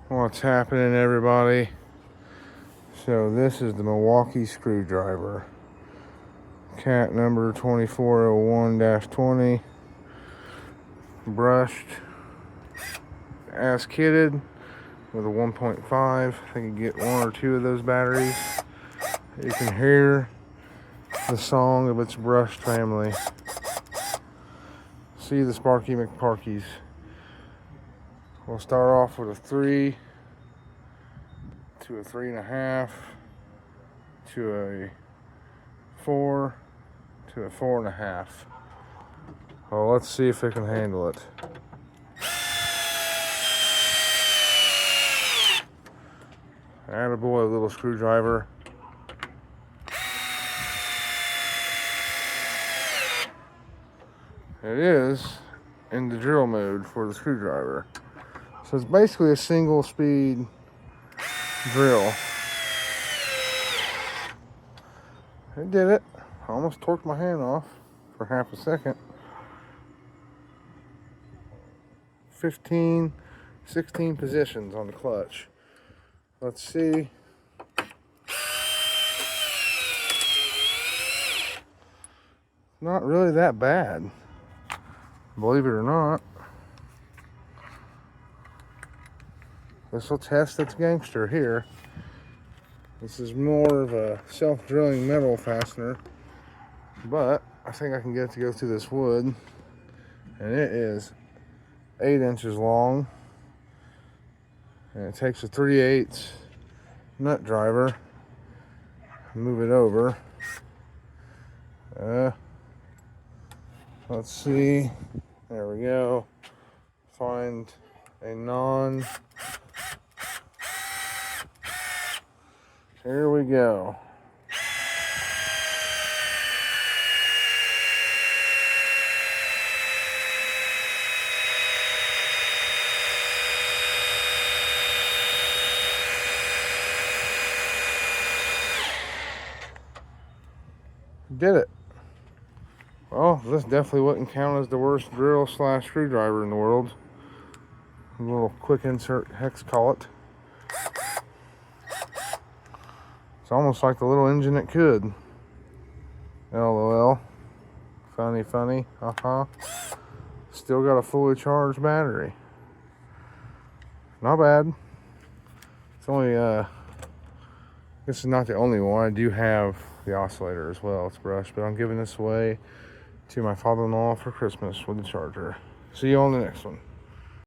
What's happening, everybody? So this is the Milwaukee screwdriver, cat number 2401-20, brushed as kitted with a 1.5. I think you get one or two of those batteries. You can hear the song of its brushed family. See the Sparky McParkies. We'll start off with a 3 to a 3.5 to a 4 to a 4.5. Well, let's see if it can handle it. Attaboy, little screwdriver. It is in the drill mode for the screwdriver. So it's basically a single speed drill. It did it. I almost torqued my hand off for half a second. 16 positions on the clutch. Let's see. Not really that bad, believe it or not. This will test its gangster here. This is more of a self-drilling metal fastener, but I think I can get it to go through this wood. And it is 8 inches long. And it takes a 3/8 nut driver. Move it over. Let's see. There we go. Find a non. Here we go. Did it. Well, this definitely wouldn't count as the worst drill / screwdriver in the world. A little quick insert hex collet. It's almost like the little engine it could. LOL. Funny. Still got a fully charged battery. Not bad. It's only, this is not the only one. I do have the oscillator as well. It's brushed, but I'm giving this away to my father-in-law for Christmas with the charger. See you on the next one.